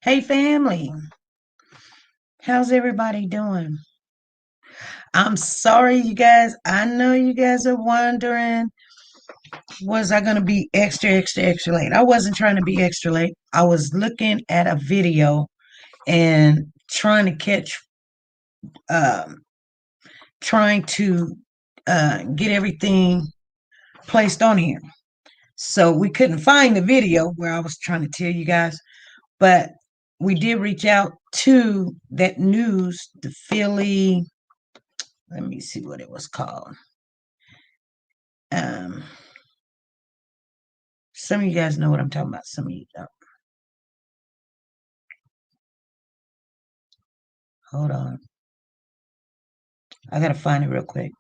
Hey family, how's everybody doing? I'm sorry, you guys. I know you guys are wondering, was I going to be extra late? I wasn't trying to be extra late. I was looking at a video and um, trying to get everything placed on here. So we couldn't find the video where I was trying to tell you guys, but we did reach out to that news, the Philly. Let me see what it was called. Um, some of you guys know what I'm talking about. Some of you don't. Hold on. I gotta find it real quick.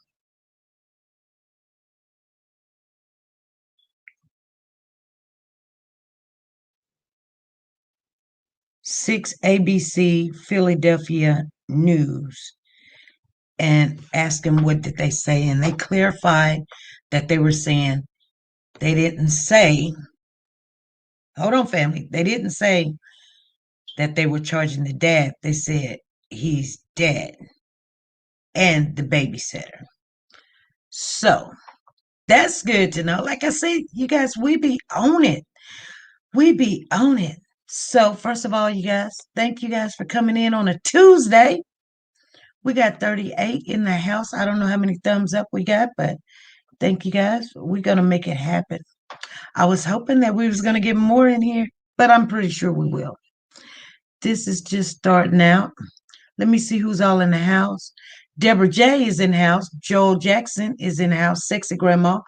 6 ABC Philadelphia News and ask them what did they say. And they clarified that they were saying they didn't say, hold on, family. They didn't say that they were charging the dad. They said he's dead and the babysitter. So that's good to know. Like I said, you guys, we be on it. We be on it. So, first of all, you guys, thank you guys for coming in on a Tuesday. We got 38 in the house. I don't know how many thumbs up we got, but thank you guys. We're going to make it happen. I was hoping that we was going to get more in here, but I'm pretty sure we will. This is just starting out. Let me see who's all in the house. Deborah J is in the house. Joel Jackson is in the house. Sexy Grandma.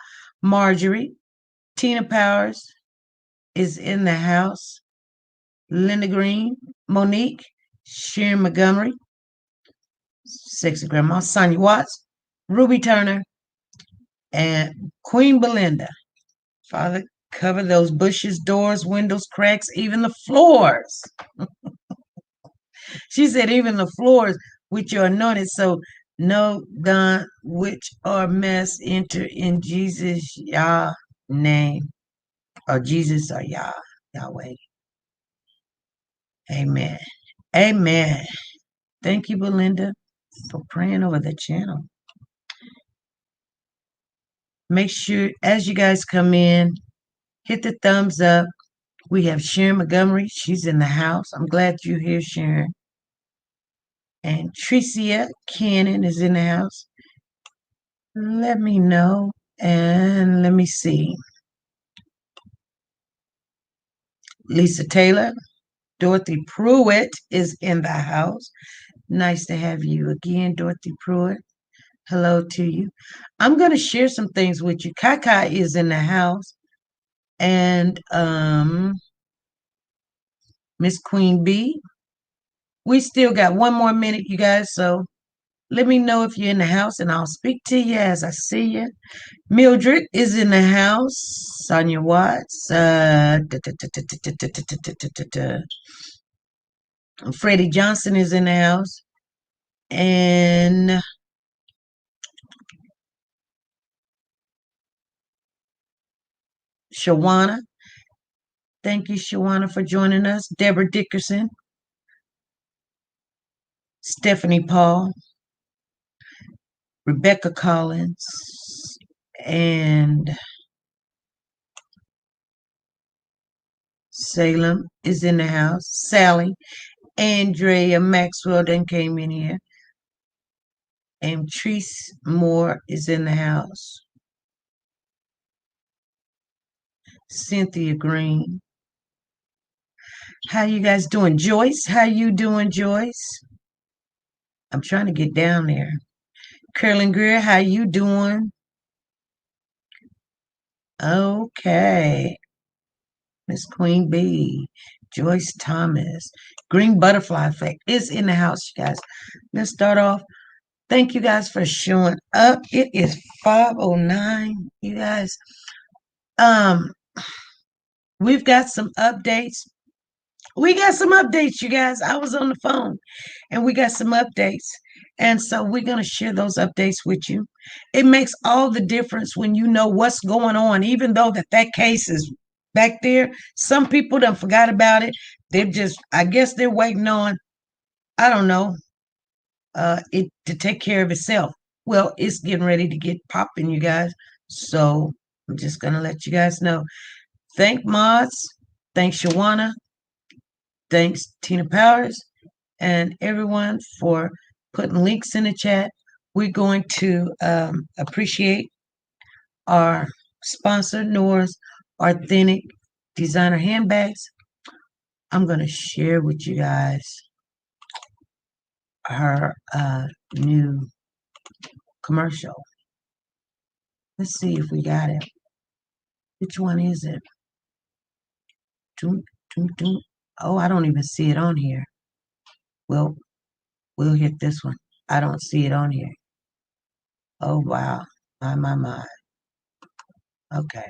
Marjorie. Tina Powers is in the house. Linda Green. Monique. Sharon Montgomery. Sexy Grandma. Sonia Watts. Ruby Turner. And Queen Belinda. Father, cover those bushes, doors, windows, cracks, even the floors. She said, even the floors which are anointed, so no done which are mess enter in Jesus Yah name, or Jesus or Yah, Yahweh. Amen. Amen. Thank you, Belinda, for praying over the channel. Make sure as you guys come in, hit the thumbs up. We have Sharon Montgomery. She's in the house. I'm glad you're here, Sharon. And Tricia Cannon is in the house. Let me know. And let me see. Lisa Taylor. Dorothy Pruitt is in the house. Nice to have you again, Dorothy Pruitt. Hello to you. I'm going to share some things with you. Kaka is in the house. And Miss Queen B. We still got one more minute, you guys. So let me know if you're in the house and I'll speak to you as I see you. Mildred is in the house. Sonia Watts. Freddie Johnson is in the house. And Shawana. Thank you, Shawana, for joining us. Deborah Dickerson. Stephanie Paul. Rebecca Collins. And Salem is in the house. Sally. Andrea Maxwell then came in here. And Treese Moore is in the house. Cynthia Green. How you guys doing? Joyce, how you doing, Joyce? I'm trying to get down there. Carolyn Greer, how you doing? Okay. Miss Queen B. Joyce Thomas. Green Butterfly Effect is in the house, you guys. Let's start off. Thank you guys for showing up. It is 5:09, you guys. We've got some updates. We got some updates, you guys. I was on the phone and we got some updates. And so we're going to share those updates with you. It makes all the difference when you know what's going on, even though that case is back there. Some people done forgot about it. They're just, I guess they're waiting on, I don't know, it to take care of itself. Well, it's getting ready to get popping, you guys. So I'm just gonna let you guys know. Thank mods. Thanks Shawana. Thanks Tina Powers and everyone for putting links in the chat. We're going to appreciate our sponsor, Nora's Authentic Designer Handbags. I'm going to share with you guys her new commercial. Let's see if we got it. Which one is it? Doom, doom, doom. Oh, I don't even see it on here. Well, we'll hit this one. I don't see it on here. Oh, wow. My. Okay.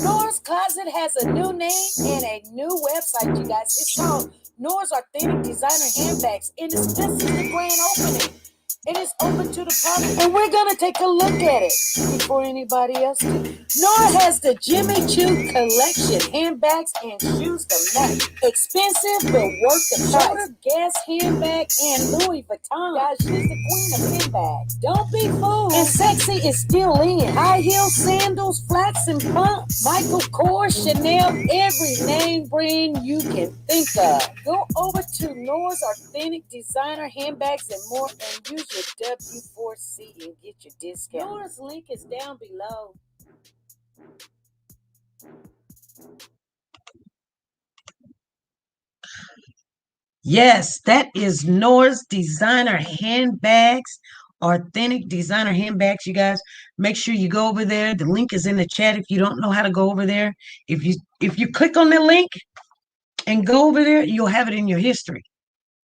Nora's Closet has a new name and a new website, you guys. It's called Nora's Authentic Designer Handbags, and this is the grand opening. It is open to the public, and we're gonna take a look at it before anybody else do. Nora has the Jimmy Choo collection, handbags and shoes to match. Expensive but worth the price. Shoulder Guess handbag and Louis Vuitton. Guys, she's the queen of handbags. Don't be fooled. And sexy is still in. High heel sandals, flats and pumps. Michael Kors, Chanel, every name brand you can think of. Go over to Nora's Authentic Designer Handbags and more and use your W4C and get your discount. Nora's link is down below. Yes, that is Nora's Designer Handbags, Authentic Designer Handbags. You guys, make sure you go over there. The link is in the chat if you don't know how to go over there. If you click on the link and go over there, you'll have it in your history.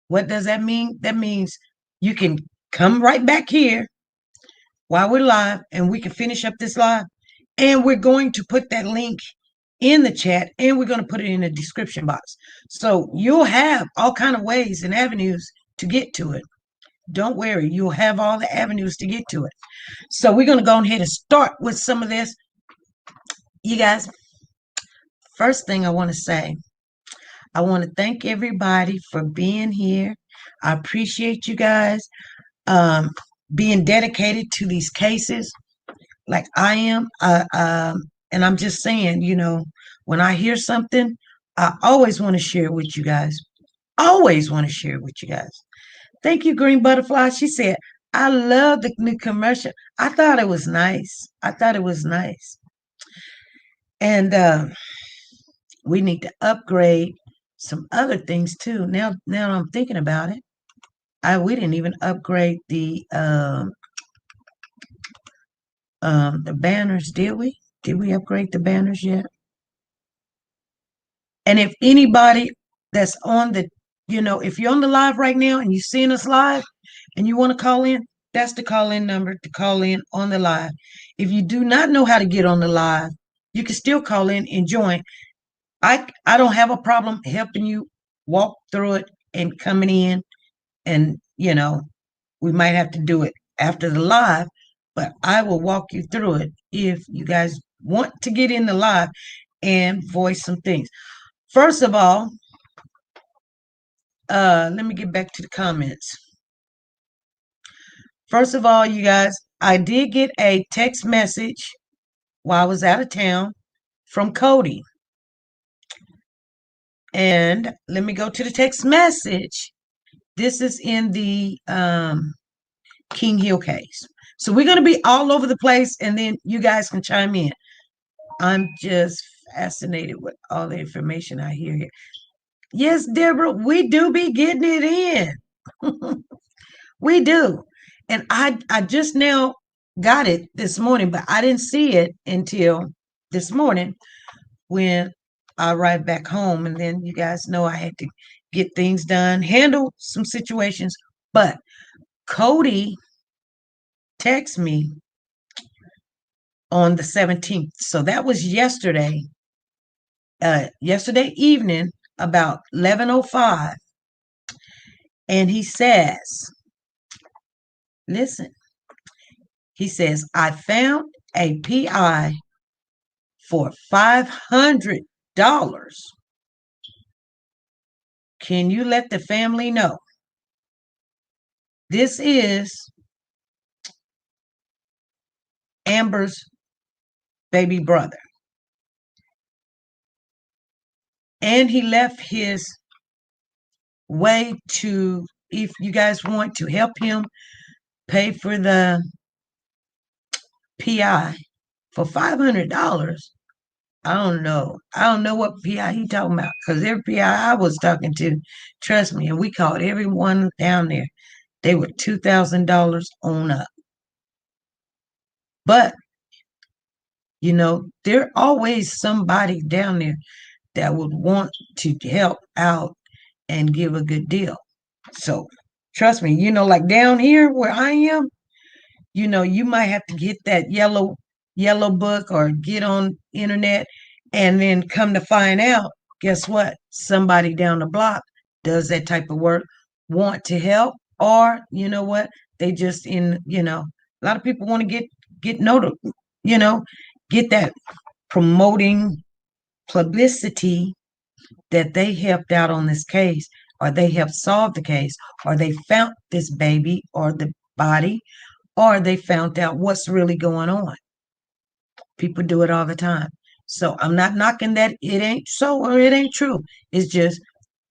What does that mean? That means you can come right back here while we're live and we can finish up this live. And we're going to put that link in the chat and we're going to put it in the description box. So you'll have all kind of ways and avenues to get to it. Don't worry, you'll have all the avenues to get to it. So we're going to go ahead and start with some of this. You guys, first thing I want to say, I want to thank everybody for being here. I appreciate you guys um, being dedicated to these cases like I am. And I'm just saying, when I hear something, I always want to share it with you guys. Always want to share it with you guys. Thank you, Green Butterfly. She said, I love the new commercial. I thought it was nice. I thought it was nice. And we need to upgrade some other things too. Now I'm thinking about it. We didn't even upgrade the banners, did we? Did we upgrade the banners yet? And if anybody that's on if you're on the live right now and you're seeing us live and you want to call in, that's the call in number to call in on the live. If you do not know how to get on the live, you can still call in and join. I don't have a problem helping you walk through it and coming in, and we might have to do it after the live, but I will walk you through it if you guys want to get in the live and voice some things. First of all, let me get back to the comments. First of all, you guys, I did get a text message while I was out of town from Cody. And let me go to the text message. This is in the King Hill case. So we're going to be all over the place, and then you guys can chime in. I'm just fascinated with all the information I hear here. Yes, Deborah, we do be getting it in. We do. And I just now got it this morning, but I didn't see it until this morning when I arrived back home. And then you guys know I had to get things done, handle some situations. But Cody texted me on the 17th. So that was yesterday evening, about 11:05. And he says, listen, he says, I found a PI for $500. Can you let the family know? This is Amber's baby brother. And he left his way to, if you guys want to help him pay for the PI for $500. I don't know. I don't know what PI he talking about because every PI I was talking to, trust me, and we called everyone down there. They were $2,000 on up. But there always somebody down there that would want to help out and give a good deal. So trust me, like down here where I am, you might have to get that yellow book or get on internet and then come to find out, guess what? Somebody down the block does that type of work, want to help, or you know what? They just a lot of people want to get noted, you know, get that promoting publicity that they helped out on this case, or they helped solve the case, or they found this baby or the body, or they found out what's really going on. People do it all the time. So I'm not knocking that it ain't so or it ain't true. It's just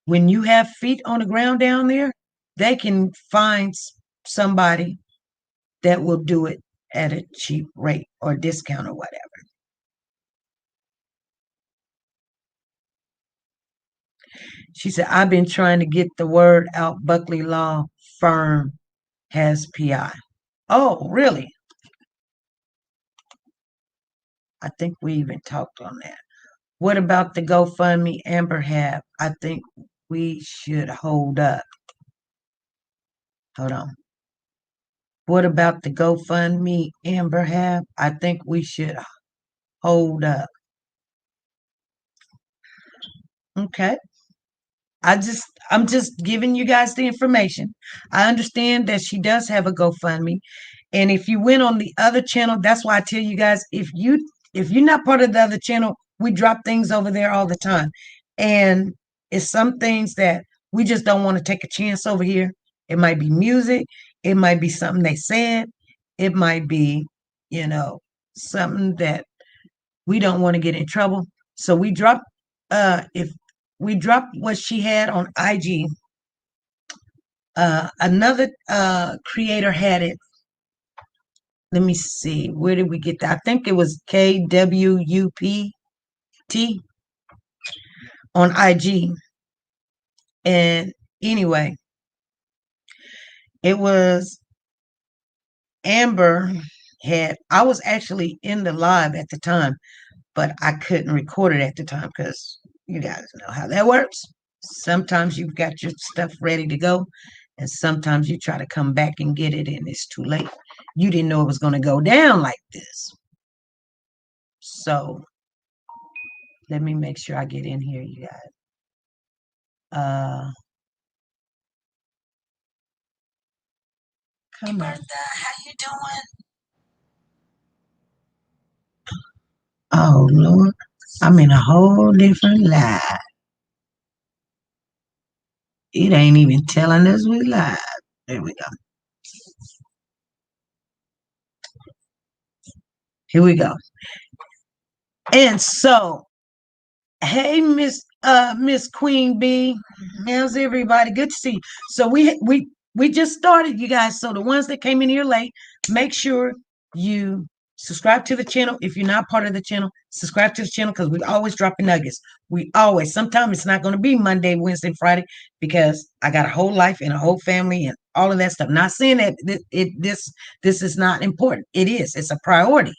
when you have feet on the ground down there, they can find somebody that will do it at a cheap rate or discount or whatever. She said, I've been trying to get the word out. Buckley Law Firm has PI. Oh, really? I think we even talked on that. What about the GoFundMe Amber have? I think we should hold up. Hold on. What about the GoFundMe Amber have? I think we should hold up. Okay. I'm just giving you guys the information. I understand that she does have a GoFundMe. And if you went on the other channel, that's why I tell you guys, if you're not part of the other channel, we drop things over there all the time. And it's some things that we just don't want to take a chance over here. It might be music, it might be something they said, it might be, you know, something that we don't want to get in trouble. So if we dropped what she had on IG. Another creator had it. Let me see. Where did we get that? I think it was KWUPT on IG. And anyway, it was Amber I was actually in the live at the time, but I couldn't record it at the time because you guys know how that works. Sometimes you've got your stuff ready to go, and sometimes you try to come back and get it, and it's too late. You didn't know it was going to go down like this. So let me make sure I get in here, you guys. Come on. How you doing? Oh Lord, I'm in a whole different life. It ain't even telling us we live. There we go. Here we go. And so, hey, Miss Queen Bee, how's everybody? Good to see you. So we just started, you guys. So the ones that came in here late, make sure you subscribe to the channel. If you're not part of the channel, subscribe to the channel because we always dropping nuggets. We always. Sometimes it's not going to be Monday, Wednesday, Friday because I got a whole life and a whole family and all of that stuff. Not saying that this is not important. It is. It's a priority.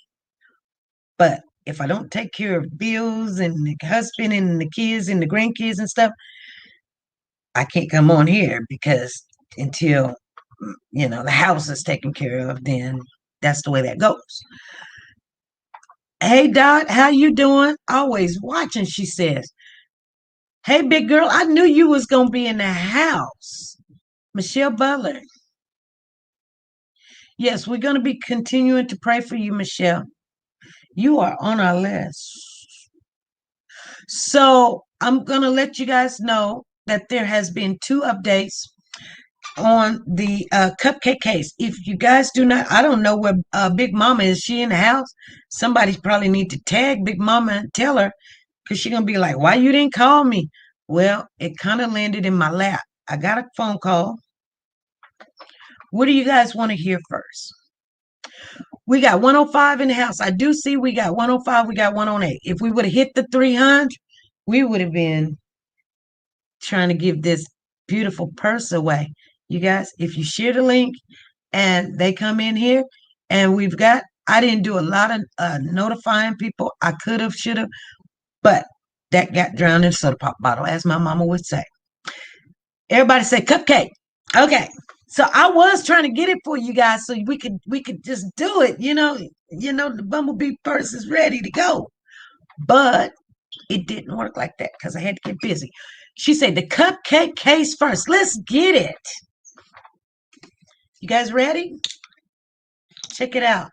But if I don't take care of bills and the husband and the kids and the grandkids and stuff, I can't come on here because until the house is taken care of, then that's the way that goes. Hey Dot, how you doing? Always watching, she says. Hey big girl, I knew you was gonna be in the house. Michelle Butler. Yes, we're going to be continuing to pray for you, Michelle. You are on our list. So I'm going to let you guys know that there has been two updates on the Cupcake case. If you guys do not, I don't know where Big Mama is. She in the house? Somebody probably need to tag Big Mama and tell her, because she's going to be like, why you didn't call me? Well, it kind of landed in my lap. I got a phone call. What do you guys want to hear first? We got 105 in the house. I do see we got 105, we got 108. If we would have hit the 300, we would have been trying to give this beautiful purse away. You guys, if you share the link and they come in here, and I didn't do a lot of notifying people. I could have, should have, but that got drowned in a soda pop bottle, as my mama would say. Everybody say Cupcake. Okay. So I was trying to get it for you guys so we could just do it. The bumblebee purse is ready to go. But it didn't work like that because I had to get busy. She said the Cupcake case first. Let's get it. You guys ready? Check it out.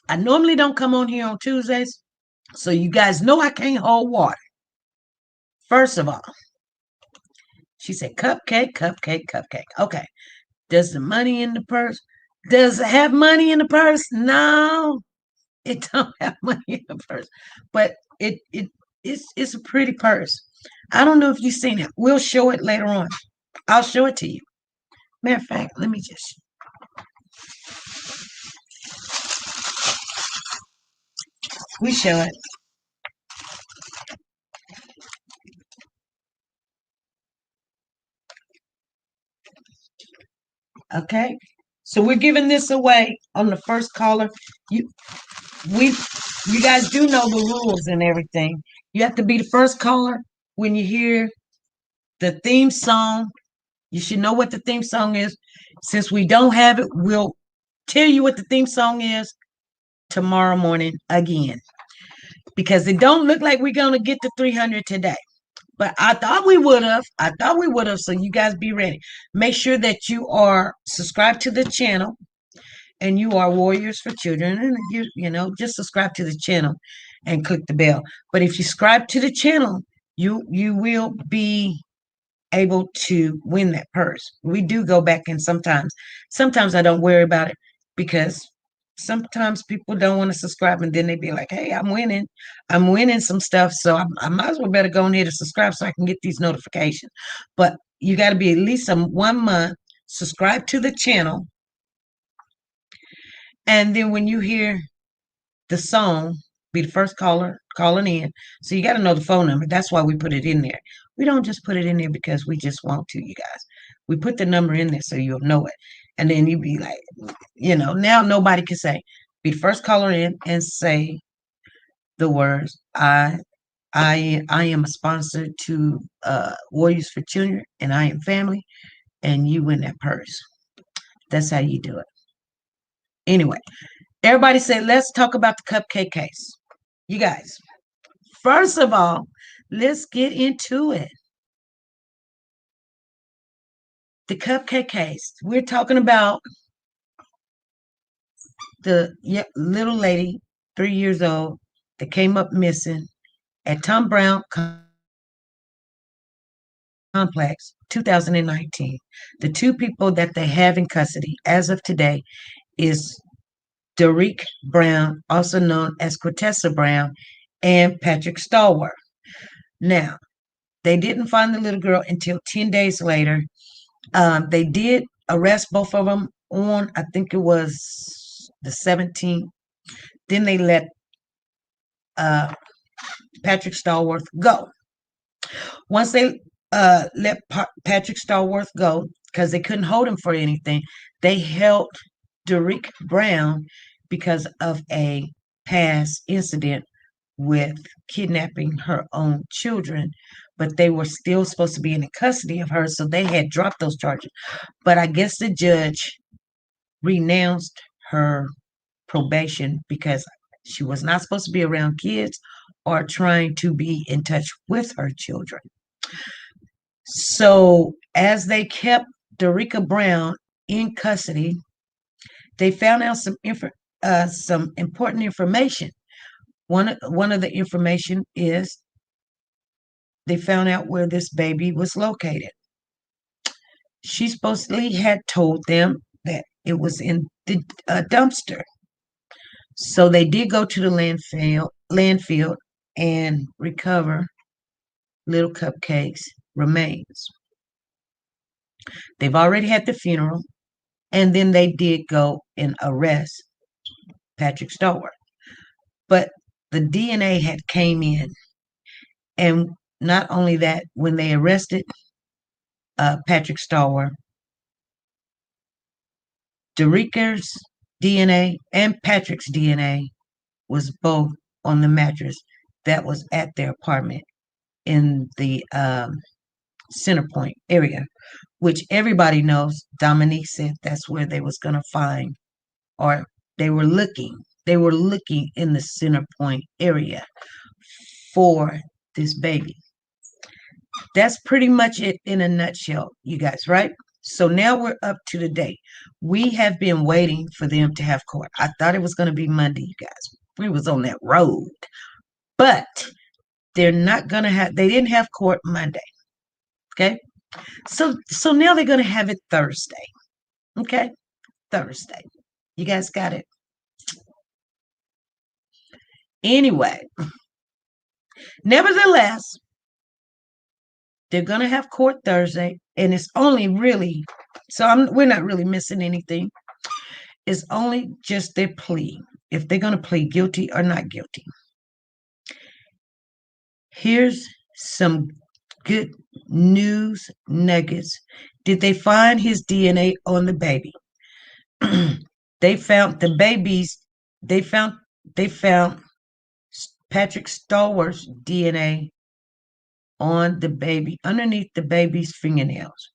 I normally don't come on here on Tuesdays, so you guys know I can't hold water. First of all, she said Cupcake, Cupcake, Cupcake. Okay. Does the money in the purse? Does it have money in the purse? No, it don't have money in the purse. But it's a pretty purse. I don't know if you've seen it. We'll show it later on. I'll show it to you. Matter of fact, let me just. We show it. Okay. So we're giving this away on the first caller. You we you guys do know the rules and everything. You have to be the first caller when you hear the theme song. You should know what the theme song is. Since we don't have it, we'll tell you what the theme song is tomorrow morning again. Because it don't look like we're gonna get to 300 today. But I thought we would have. I thought we would have. So you guys be ready. Make sure that you are subscribed to the channel and you are Warriors for Children. And just subscribe to the channel and click the bell. But if you subscribe to the channel, you will be able to win that purse. We do go back, and sometimes I don't worry about it because sometimes people don't want to subscribe, and then they be like, hey, I'm winning some stuff, so I might as well better go in here to subscribe so I can get these notifications. But you got to be at least 1 month subscribe to the channel, and then when you hear the song, be the first caller calling in. So you got to know the phone number. That's why we put it in there. We don't just put it in there because we just want to, you guys. We put the number in there so you'll know it. And then you be like, now nobody can say, be the first caller in and say the words, I am a sponsor to Warriors for Children, and I am family, and you win that purse. That's how you do it. Anyway, everybody say, let's talk about the Cupcake case. You guys, first of all, let's get into it. The Cupcake case. We're talking about the little lady, 3 years old, that came up missing at Tom Brown Complex, 2019. The two people that they have in custody as of today is Derek Brown, also known as Quintessa Brown, and Patrick Stallworth. Now, they didn't find the little girl until 10 days later. They did arrest both of them on, I think it was the 17th. Then they let Patrick Stallworth go. Once they let Patrick Stallworth go, because they couldn't hold him for anything, they held Derek Brown because of a past incident with kidnapping her own children, but they were still supposed to be in the custody of her, so they had dropped those charges. But I guess the judge renounced her probation because she was not supposed to be around kids or trying to be in touch with her children. So as they kept Derica Brown in custody, they found out some important information. One of the information is they found out where this baby was located. She supposedly had told them that it was in the dumpster. So they did go to the landfill and recover little Cupcake's remains. They've already had the funeral, and then they did go and arrest Patrick Stewart. But the DNA had came in, and not only that, when they arrested Patrick Stewart, Derica's DNA and Patrick's DNA was both on the mattress that was at their apartment in the Center Point area, which everybody knows. Dominique said that's where they was going to find, or they were looking. They were looking in the Center Point area for this baby. That's pretty much it in a nutshell, you guys, right? So now we're up to the date. We have been waiting for them to have court. I thought it was going to be Monday, you guys. We was on that road. But they're not going to have, they didn't have court Monday. Okay? So now they're going to have it Thursday. Okay? Thursday. You guys got it? Anyway, nevertheless, they're going to have court Thursday, and it's only really, we're not really missing anything. It's only just their plea, if they're going to plead guilty or not guilty. Here's some good news nuggets. Did they find his DNA on the baby? They found the baby's, they found Patrick Stewart's DNA on the baby, underneath the baby's fingernails.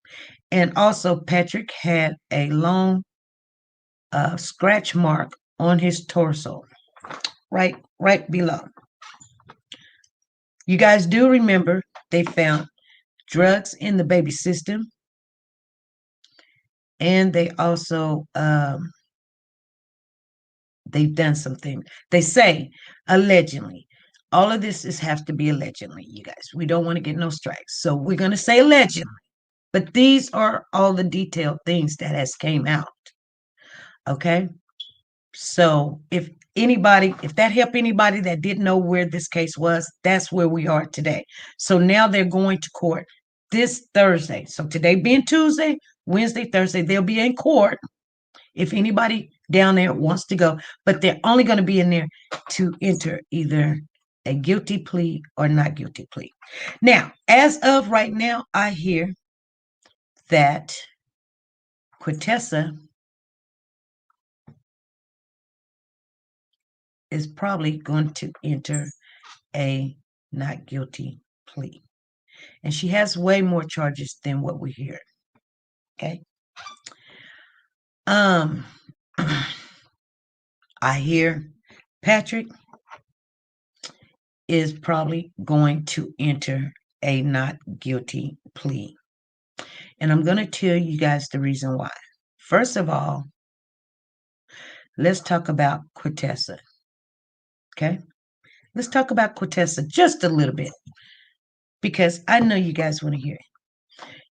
And also Patrick had a long scratch mark on his torso, right below. You guys do remember they found drugs in the baby's system, and they also they've done something. They say allegedly. All of this has to be allegedly, you guys. We don't want to get no strikes, so we're going to say allegedly. But these are all the detailed things that has came out. Okay. So if that helped anybody that didn't know where this case was, that's where we are today. So now they're going to court this Thursday. So today being Tuesday, Wednesday, Thursday, they'll be in court if anybody down there wants to go, but they're only going to be in there to enter either a guilty plea or not guilty plea. Now, as of right now, I hear that Quintessa is probably going to enter a not guilty plea. And she has way more charges than what we hear. Okay. I hear Patrick is probably going to enter a not guilty plea. And I'm going to tell you guys the reason why. First of all, let's talk about Quintessa. Okay? Let's talk about Quintessa just a little bit, because I know you guys want to hear it.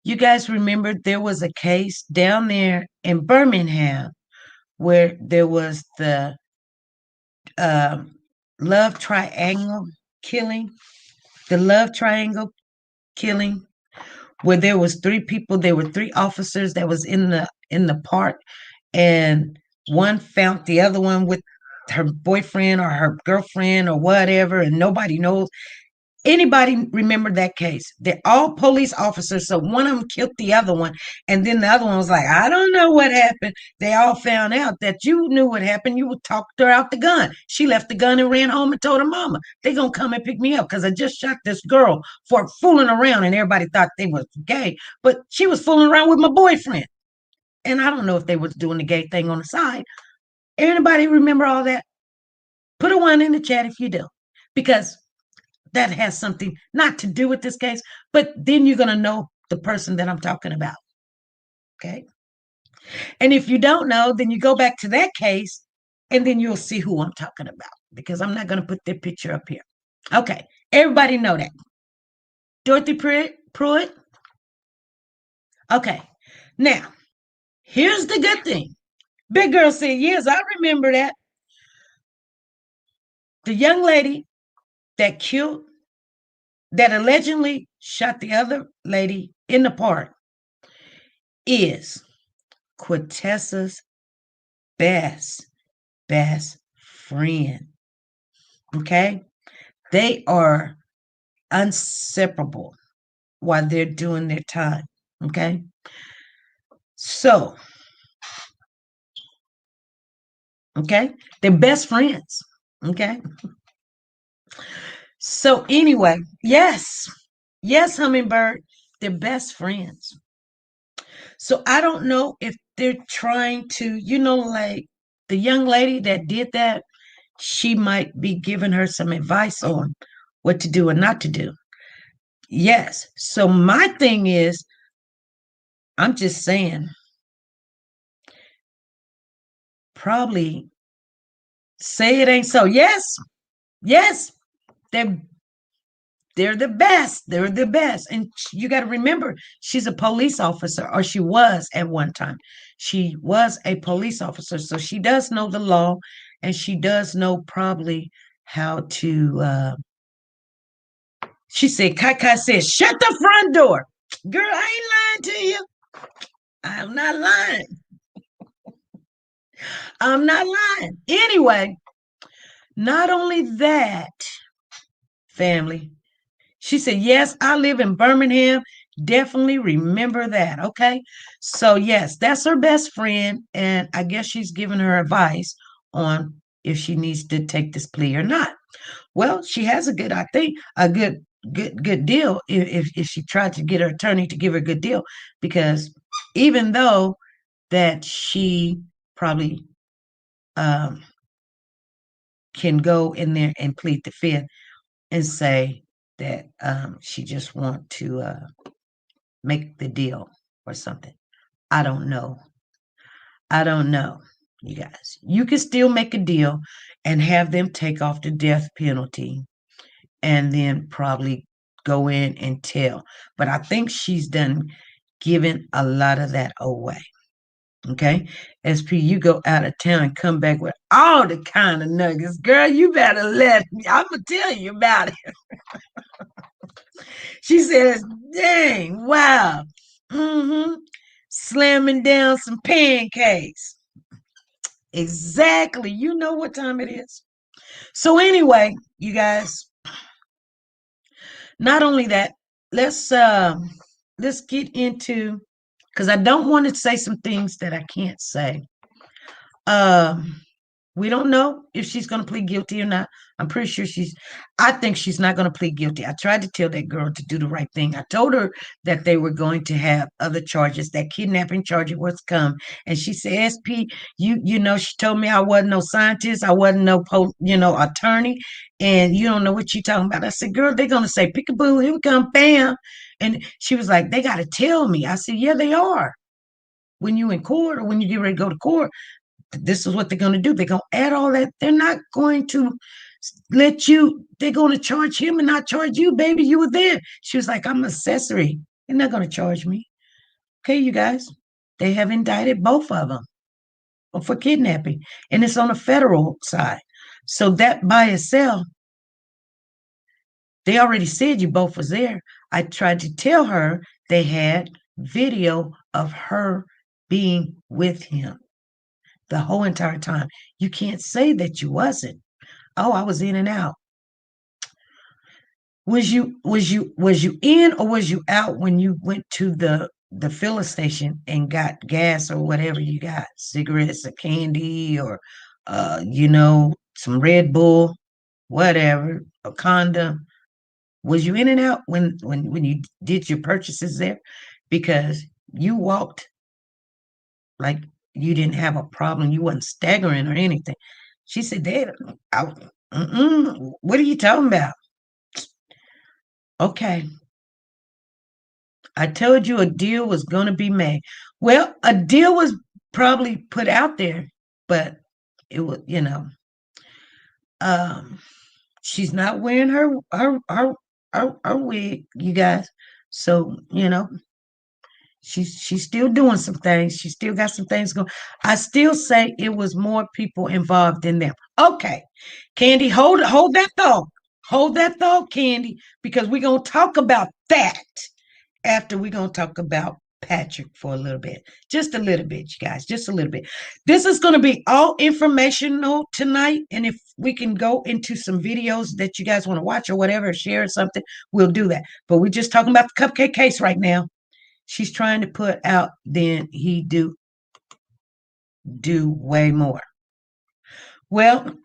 You guys remember there was a case down there in Birmingham where there was the love triangle killing, where there was three people. There were three officers that was in the park, and one found the other one with her boyfriend or her girlfriend or whatever, and nobody knows. Anybody remember that case? They're all police officers, so one of them killed the other one, and then the other one was like, I don't know what happened. They all found out that you knew what happened. You talked her out the gun. She left the gun and ran home and told her mama, they're going to come and pick me up because I just shot this girl for fooling around, and everybody thought they was gay, but she was fooling around with my boyfriend. And I don't know if they was doing the gay thing on the side. Anybody remember all that? Put a one in the chat if you do, because that has something not to do with this case, but then you're going to know the person that I'm talking about. Okay. And if you don't know, then you go back to that case and then you'll see who I'm talking about because I'm not going to put their picture up here. Okay. Everybody know that. Dorothy Pruitt. Okay. Now, here's the good thing. Big girl said, yes, I remember that. The young lady that killed, that allegedly shot the other lady in the park is Quintessa's best friend. Okay? They are inseparable while they're doing their time. Okay? So, okay? They're best friends. Okay? So, anyway, yes. Yes, Hummingbird, they're best friends. So, I don't know if they're trying to, like the young lady that did that, she might be giving her some advice on what to do and not to do. Yes. So my thing is, I'm just saying, probably say it ain't so. Yes. Yes. They're they're the best. They're the best. And you got to remember, she's a police officer, or she was at one time. She was a police officer. So she does know the law and she does know probably how to she said, Kai said, shut the front door. Girl, I ain't lying to you. I'm not lying. I'm not lying. Anyway, not only that, family, she said, yes, I live in Birmingham. Definitely remember that. Okay. So, yes, that's her best friend. And I guess she's giving her advice on if she needs to take this plea or not. Well, she has I think, a good deal if she tried to get her attorney to give her a good deal, because even though that she probably um, can go in there and plead the fifth and say that she just want to make the deal or something. I don't know. I don't know, you guys. You can still make a deal and have them take off the death penalty and then probably go in and tell. But I think she's done given a lot of that away. Okay. SP, you go out of town and come back with all the kind of nuggets. Girl, you better let me. I'm going to tell you about it. She says, dang, wow. Mm-hmm. Slamming down some pancakes. Exactly. You know what time it is. So anyway, you guys, not only that, let's get into, because I don't want to say some things that I can't say. Um We don't know if she's going to plead guilty or not. I'm pretty sure I think she's not going to plead guilty. I tried to tell that girl to do the right thing. I told her that they were going to have other charges, that kidnapping charge was come. And she said, SP, she told me I wasn't no scientist. I wasn't no, attorney. And you don't know what you're talking about. I said, girl, they're going to say, peekaboo, here we come, bam. And she was like, they got to tell me. I said, yeah, they are. When you in court or when you get ready to go to court, this is what they're going to do. They're going to add all that. They're not going to they're going to charge him and not charge you, baby. You were there. She was like, I'm accessory. They're not going to charge me. Okay, you guys. They have indicted both of them for kidnapping, and it's on the federal side. So that by itself, they already said you both was there. I tried to tell her they had video of her being with him the whole entire time. You can't say that you wasn't. Oh, I was in and out. Was you in or was you out when you went to the filling station and got gas or whatever you got, cigarettes or candy or some Red Bull, whatever, a condom? Was you in and out when you did your purchases there? Because you walked like you didn't have a problem. You wasn't staggering or anything. She said, Dad, what are you talking about? Okay. I told you a deal was going to be made. Well, a deal was probably put out there, but it was, um, she's not wearing her wig, you guys. So, she's still doing some things. She still got some things going. I still say it was more people involved in them. Okay, Candy, hold that thought. Hold that thought, Candy, because we're gonna talk about that after we're gonna talk about Patrick for a little bit. Just a little bit, you guys, just a little bit. This is gonna be all informational tonight. And if we can go into some videos that you guys want to watch or whatever, share something, we'll do that. But we're just talking about the Cupcake case right now. She's trying to put out, then he do way more. Well,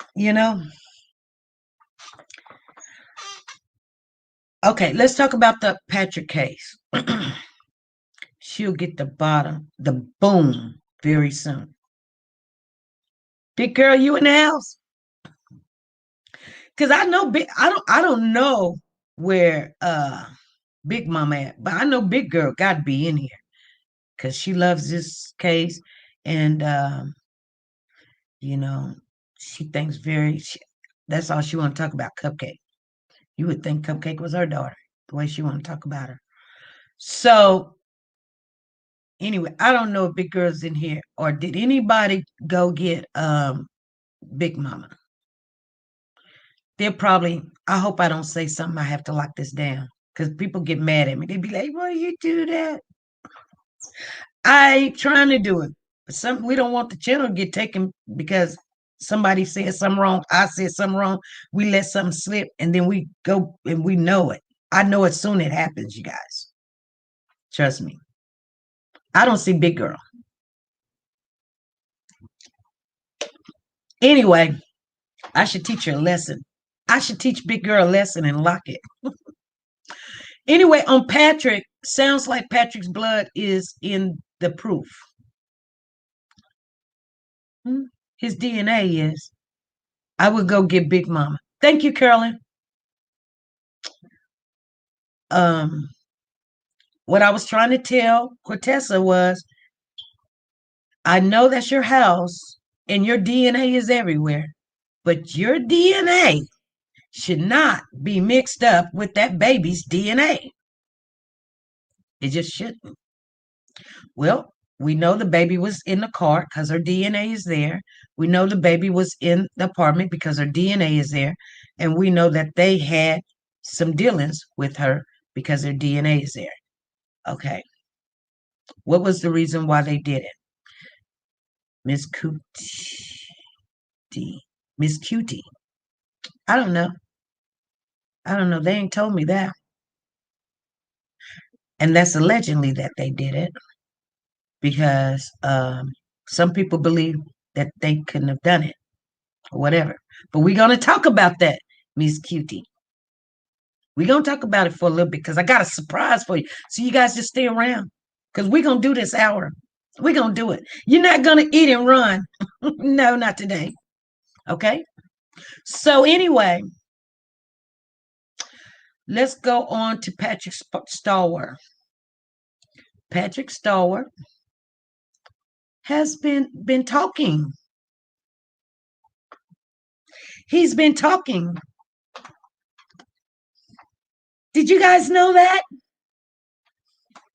okay, let's talk about the Patrick case. She'll get the boom very soon. Big girl, you in the house? Cause I know I don't know where Big Mama at, but I know Big Girl got to be in here because she loves this case, and you know she thinks that's all she want to talk about, Cupcake. You would think Cupcake was her daughter, the way she want to talk about her. So anyway, I don't know if Big Girl's in here or did anybody go get Big Mama. They're probably, I hope I don't say something I have to lock this down because people get mad at me. They be like, why you do that? I ain't trying to do it. But we don't want the channel to get taken because somebody said something wrong. I said something wrong. We let something slip and then we go and we know it. I know it soon it happens, you guys. Trust me. I don't see Big Girl. Anyway, I should teach her a lesson. I should teach Big Girl a lesson and lock it. Anyway, on Patrick, sounds like Patrick's blood is in the proof. His DNA is. I would go get Big Mama. Thank you, Carolyn. What I was trying to tell Cortessa was, I know that's your house and your DNA is everywhere, but your DNA should not be mixed up with that baby's DNA. It just shouldn't. Well, we know the baby was in the car because her DNA is there. We know the baby was in the apartment because her DNA is there. And we know that they had some dealings with her because their DNA is there. Okay. What was the reason why they did it? Miss Cutie. Miss Cutie. I don't know. I don't know. They ain't told me that. And that's allegedly that they did it because some people believe that they couldn't have done it or whatever. But we're going to talk about that, Miss Cutie. We're going to talk about it for a little bit because I got a surprise for you. So you guys just stay around because we're going to do this hour. We're going to do it. You're not going to eat and run. No, not today. Okay? So anyway, let's go on to Patrick Stallworth. Patrick Stallworth has been talking. He's been talking. Did you guys know that?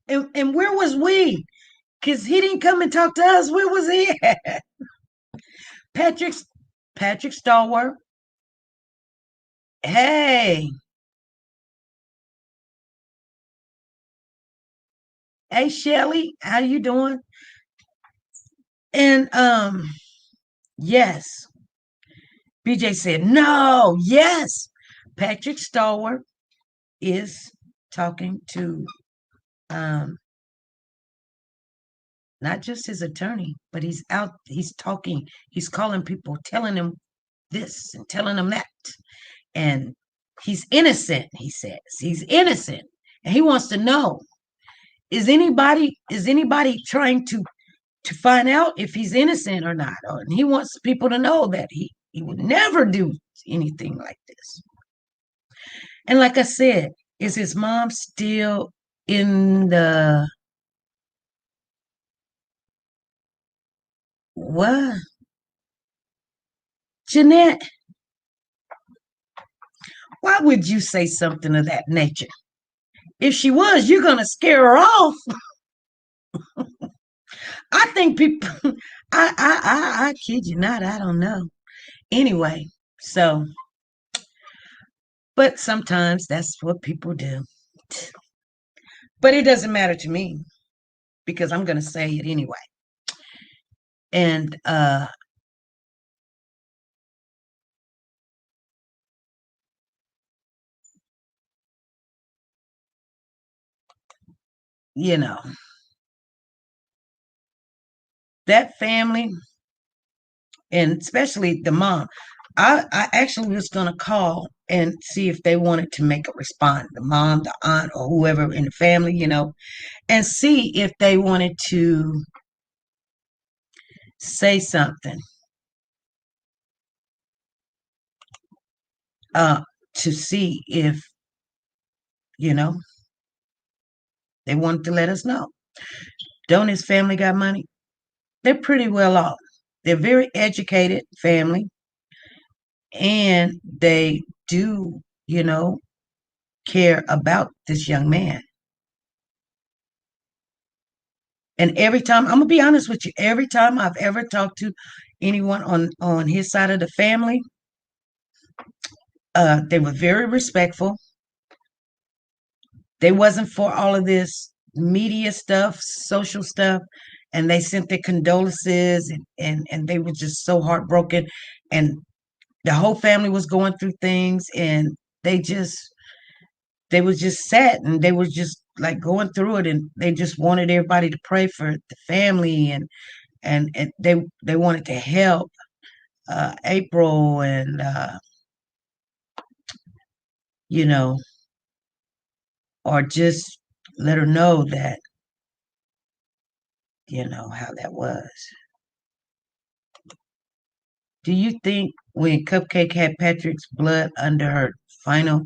And where was we? Because he didn't come and talk to us. Where was he at? Patrick Stallworth. Hey. Hey, Shelly. How you doing? And yes. BJ said, no, yes. Patrick Stallworth is talking to not just his attorney, but he's talking, he's calling people, telling them this and telling them that. And he's innocent, he says. He's innocent. And he wants to know, is anybody trying to find out if he's innocent or not? And he wants people to know that he would never do anything like this. And like I said, is his mom still in the what? Jeanette, why would you say something of that nature? If she was, you're gonna scare her off. I think people I kid you not, I don't know. Anyway, so but sometimes that's what people do. But it doesn't matter to me because I'm gonna say it anyway. And you know, that family and especially the mom. I actually was gonna call and see if they wanted to make a response, the mom, the aunt, or whoever in the family, and see if they wanted to say something uh to see if, you know, they wanted to let us know. Don't his family got money? They're pretty well off. They're very educated family and they do, care about this young man. And every time, I'm gonna be honest with you, every time I've ever talked to anyone on his side of the family, they were very respectful. They wasn't for all of this media stuff, social stuff, and they sent their condolences and they were just so heartbroken. And the whole family was going through things and they just they was just sad and they was just like going through it and they just wanted everybody to pray for the family and they wanted to help April and you know or just let her know that how that was. Do you think when Cupcake had Patrick's blood under her final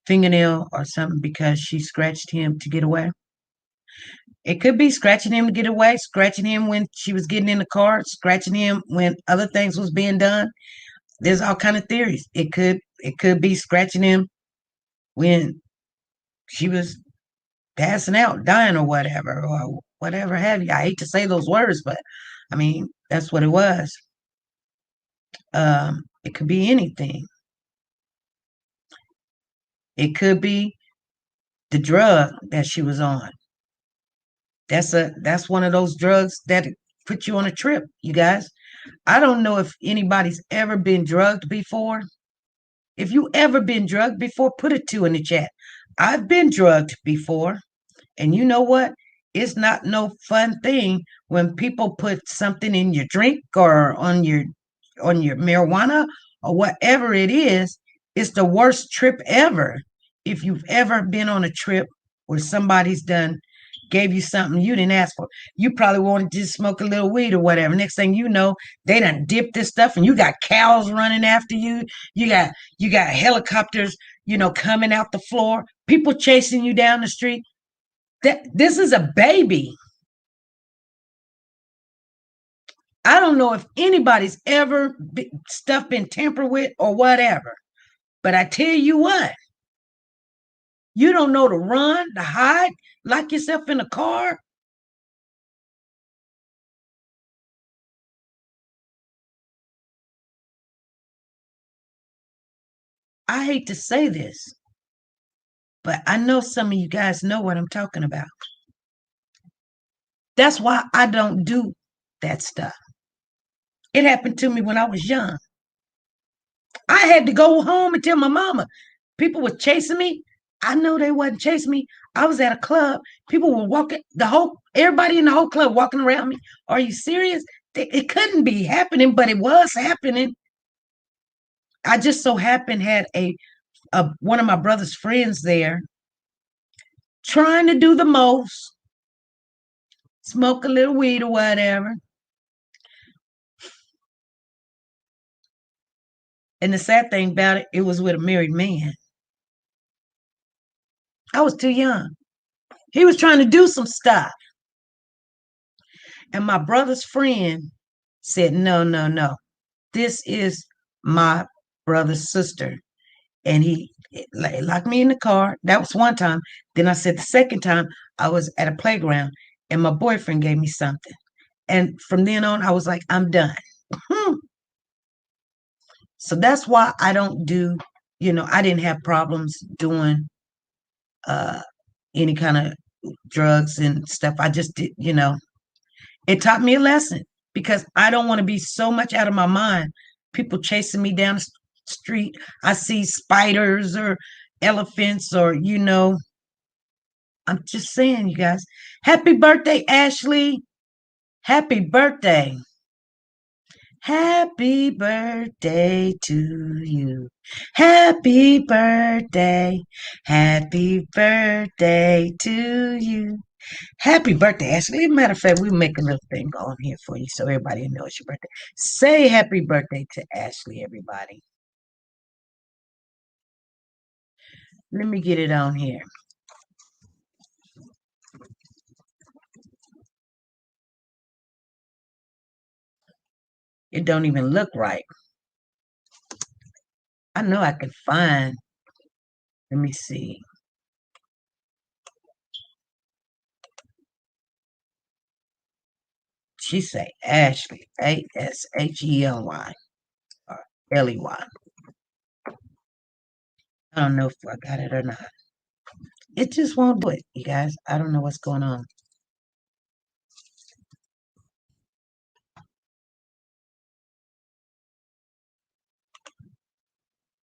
fingernail or something because she scratched him to get away? It could be scratching him to get away, scratching him when she was getting in the car, scratching him when other things was being done. There's all kind of theories. It could be scratching him when she was passing out, dying or whatever have you. I hate to say those words, but I mean that's what it was. It could be anything. It could be the drug that she was on. That's one of those drugs that put you on a trip, you guys. I don't know if anybody's ever been drugged before. If you ever been drugged before, put a two in the chat. I've been drugged before. And you know what? It's not no fun thing when people put something in your drink or on your marijuana or whatever it is. It's the worst trip ever. If you've ever been on a trip where somebody's done gave you something you didn't ask for, you probably wanted to just smoke a little weed or whatever. Next thing you know, they done dipped this stuff, and you got cows running after you. You got helicopters, coming out the floor. People chasing you down the street. This is a baby. I don't know if anybody's ever stuff been tampered with or whatever, but I tell you what, you don't know to run, to hide, lock yourself in a car. I hate to say this, but I know some of you guys know what I'm talking about. That's why I don't do that stuff. It happened to me when I was young. I had to go home and tell my mama. People were chasing me. I know they wasn't chasing me. I was at a club. People were walking, everybody in the whole club walking around me. Are you serious? It couldn't be happening, but it was happening. I just so happened had a one of my brother's friends there trying to do the most, smoke a little weed or whatever. And the sad thing about it, it was with a married man. I was too young. He was trying to do some stuff. And my brother's friend said, no, no, no. This is my brother's sister. And he locked me in the car. That was one time. Then I said the second time I was at a playground and my boyfriend gave me something. And from then on, I was like, I'm done. So that's why I don't do, I didn't have problems doing uh, any kind of drugs and stuff. I just did, it taught me a lesson because I don't want to be so much out of my mind. People chasing me down the street. I see spiders or elephants or, I'm just saying, you guys. Happy birthday, Ashley. Happy birthday. Happy birthday to you. Happy birthday. Happy birthday to you. Happy birthday, Ashley. As a matter of fact, we make a little thing on here for you so everybody knows it's your birthday. Say happy birthday to Ashley, everybody. Let me get it on here. It don't even look right. I know I can find. Let me see. She say Ashley, Ashely, or Ley. I don't know if I got it or not. It just won't do it, you guys. I don't know what's going on.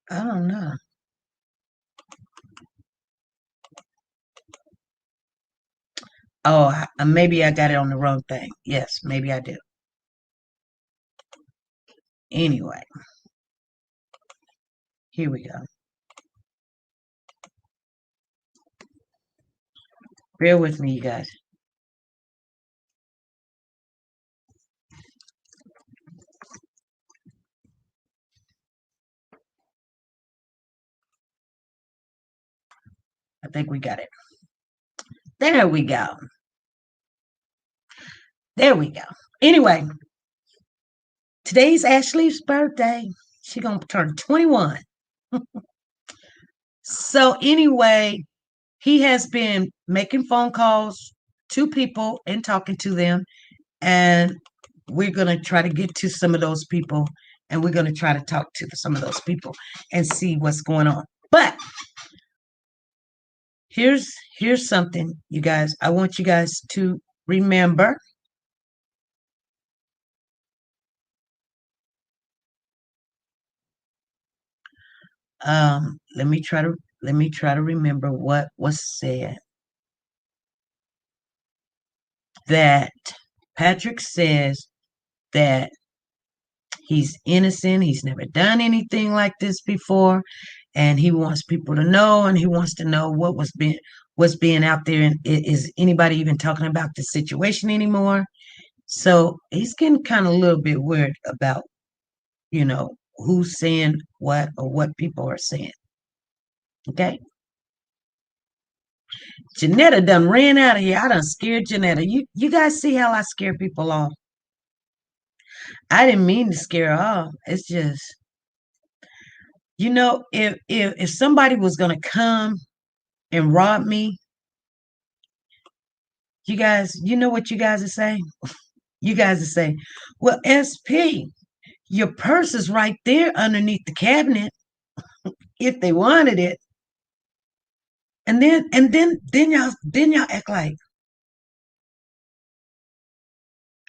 I don't know. Oh, maybe I got it on the wrong thing. Yes, maybe I do. Anyway, here we go. Bear with me, you guys. I think we got it. There we go. There we go. Anyway, today's Ashley's birthday. She's gonna turn 21. So anyway, he has been making phone calls to people and talking to them. And we're going to try to get to some of those people and we're going to try to talk to some of those people and see what's going on. But here's something, you guys. I want you guys to remember. Let me try to remember what was said. That Patrick says that he's innocent. He's never done anything like this before, and he wants people to know, and he wants to know what's being out there, and is anybody even talking about the situation anymore? So he's getting kind of a little bit weird about, who's saying what or what people are saying. Okay. Janetta done ran out of here. I done scared Janetta. You guys see how I scare people off? I didn't mean to scare her off. It's just, if somebody was gonna come and rob me, you guys, you know what you guys are saying? You guys are saying, well, SP, your purse is right there underneath the cabinet if they wanted it. And then y'all act like,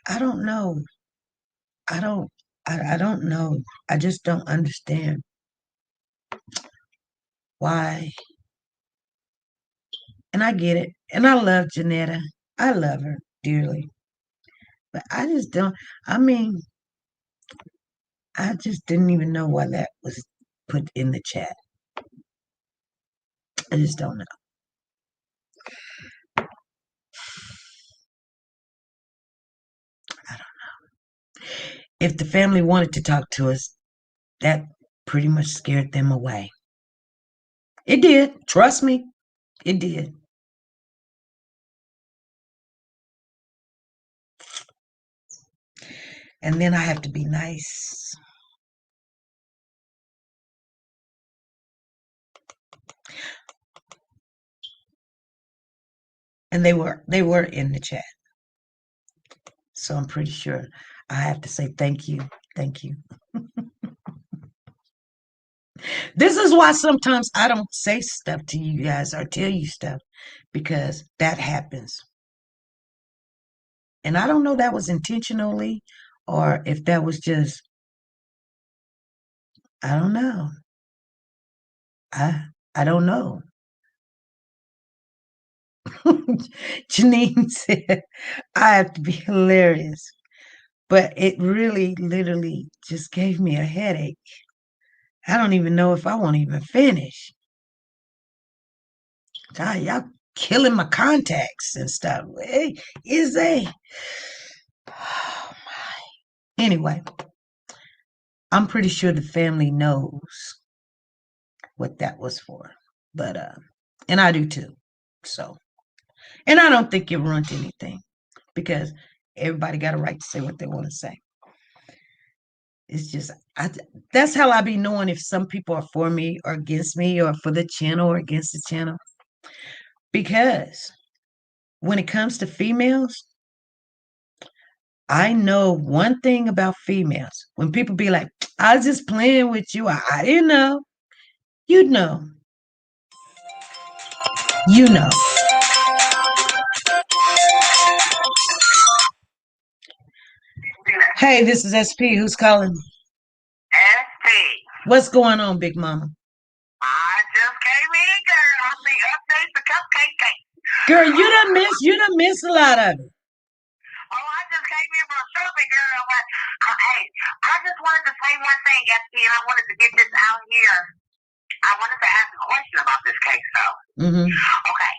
I don't know. I don't I don't know. I just don't understand why. And I get it. And I love Janetta. I love her dearly. But I just don't, I mean, I just didn't even know why that was put in the chat. I just don't know. I don't know. If the family wanted to talk to us, that pretty much scared them away. It did. Trust me. It did. And then I have to be nice. And they were in the chat. So I'm pretty sure I have to say thank you. Thank you. This is why sometimes I don't say stuff to you guys or tell you stuff, because that happens. And I don't know that was intentionally or if that was just, I don't know. I don't know. Janine said, I have to be hilarious. But it really, literally just gave me a headache. I don't even know if I won't even finish. God, y'all killing my contacts and stuff. Hey, is they? Oh my. Anyway, I'm pretty sure the family knows what that was for. But and I do too. So, and I don't think it ruined anything because everybody got a right to say what they want to say. It's just that's how I be knowing if some people are for me or against me or for the channel or against the channel. Because when it comes to females, I know one thing about females. When people be like, I was just playing with you, I didn't know. You'd know. You know. Hey, this is SP. Who's calling? SP. What's going on, Big Mama? I just came in, girl. I see updates for Cupcake cake. Girl, you done missed a lot of it. Oh, I just came in for a shopping, girl. But hey, I just wanted to say one thing, SP, and I wanted to get this out here. I wanted to ask a question about this case, though. Mm-hmm. Okay.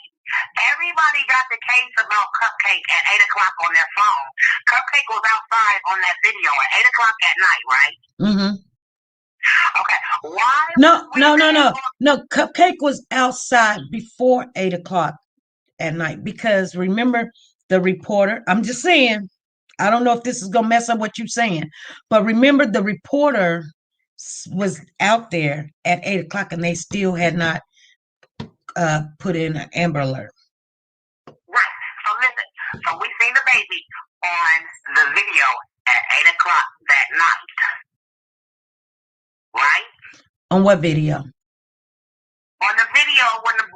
Everybody got the case about Cupcake at 8 o'clock on their phone. Cupcake was outside on that video at 8 o'clock at night, right? Mm-hmm. Okay. Why? No. Cupcake was outside before 8 o'clock at night because remember the reporter. I'm just saying, I don't know if this is gonna mess up what you're saying, but remember the reporter was out there at 8 o'clock and they still had not put in an Amber Alert. Right. So listen. So we seen the baby on the video at 8 o'clock that night. Right? On what video? On the video when the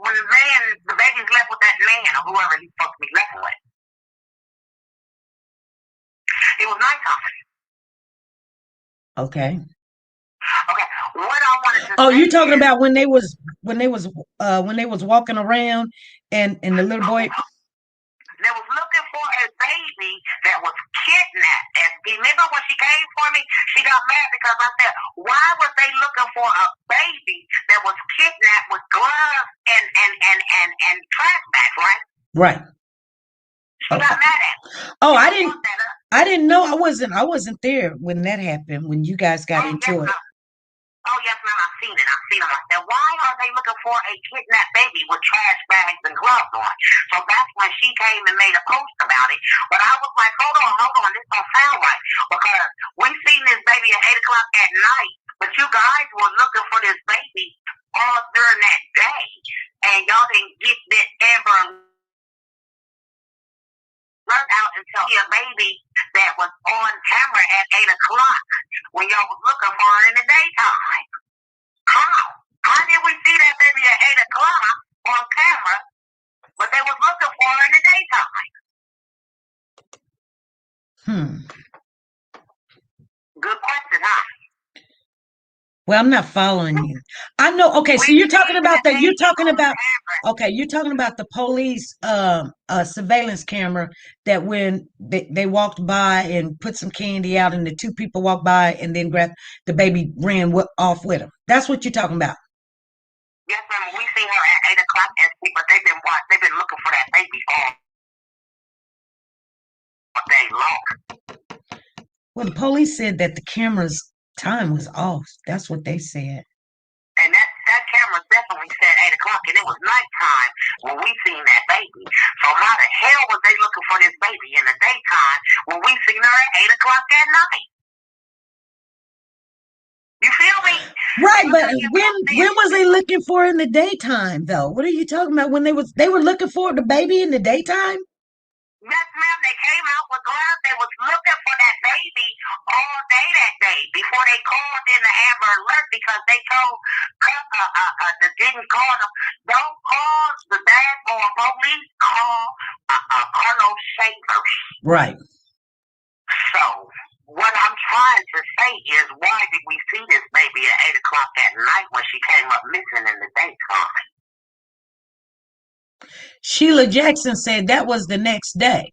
baby's left with that man or whoever he's supposed to be left with. It was nighttime. Okay. Okay. What I wanted to Oh, say you're talking is, about when they was walking around and the little boy. They was looking for a baby that was kidnapped. And remember when she came for me, she got mad because I said, why was they looking for a baby that was kidnapped with gloves and trash bags, right? Right. She got mad at me. Oh, I didn't know. I wasn't there when that happened, when you guys got into it. Oh, yes, ma'am, I've seen it. I said, why are they looking for a kidnapped baby with trash bags and gloves on? So that's when she came and made a post about it. But I was like, hold on, this don't sound right. Because we seen this baby at 8 o'clock at night, but you guys were looking for this baby all during that day. And y'all didn't get that Amber Alert out until a baby that was on camera at 8 o'clock when y'all was looking for her in the daytime. How did we see that baby at 8 o'clock on camera, but they was looking for her in the daytime? Good question, huh? Well, I'm not following you. I know. Okay, so you're talking about that. You're talking about. Okay, you're talking about the police surveillance camera that when they walked by and put some candy out, and the two people walked by and then grabbed the baby, ran off with them. That's what you're talking about. Yes, ma'am. We seen her at 8 o'clock, but they've been looking for that baby all day long. Well, the police said that the camera's time was off. That's what they said. And that camera's definitely we said 8 o'clock, and it was nighttime when we seen that baby. So how the hell was they looking for this baby in the daytime when we seen her at 8 o'clock at night? You feel me? Right, but when was they looking for in the daytime though? What are you talking about? When they were looking for the baby in the daytime? Yes, ma'am. They came out with gloves. They was looking for that baby all day that day before they called in the Amber Alert because they told didn't call them. Don't call the dad or police. Call Carlos Chambers. Right. So what I'm trying to say is, why did we see this baby at 8 o'clock at night when she came up missing in the daytime? Sheila Jackson said that was the next day.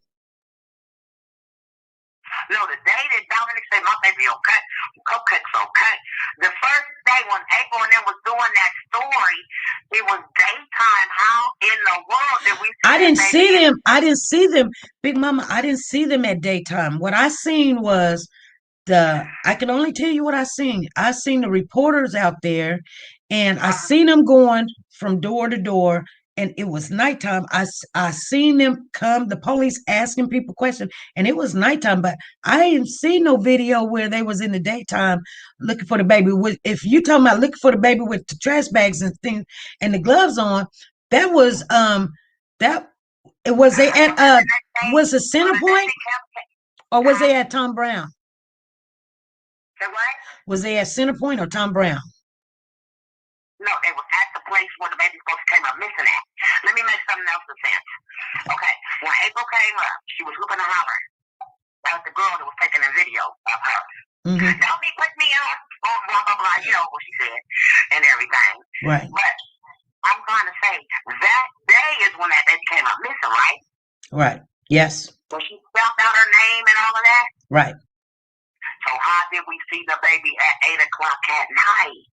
No, the day that Dominic said my baby okay, Cupcake's okay. The first day when April and them was doing that story, it was daytime. How in the world did we see I didn't that see baby? them. I didn't see them, Big Mama. I didn't see them at daytime. What I seen was I can only tell you what I seen. I seen the reporters out there, and I seen them going from door to door, and it was nighttime. I seen them come, the police asking people questions, and it was nighttime. But I didn't see no video where they was in the daytime looking for the baby. If you talking about looking for the baby with the trash bags and things and the gloves on, that was that it was they at was it Centerpoint or was they at Tom Brown? What? Was they at Centerpoint or Tom Brown? No, they was at the place where the baby supposed to came up missing at. Let me make something else sense. Okay, when April came up, she was whooping and hollering. That was the girl that was taking a video of her. Mm-hmm. Don't be putting me on, blah, blah, blah, you know what she said, and everything. Right. But I'm trying to say, that day is when that baby came up missing, right? Right. Yes. When she spelled out her name and all of that? Right. So how did we see the baby at 8 o'clock at night?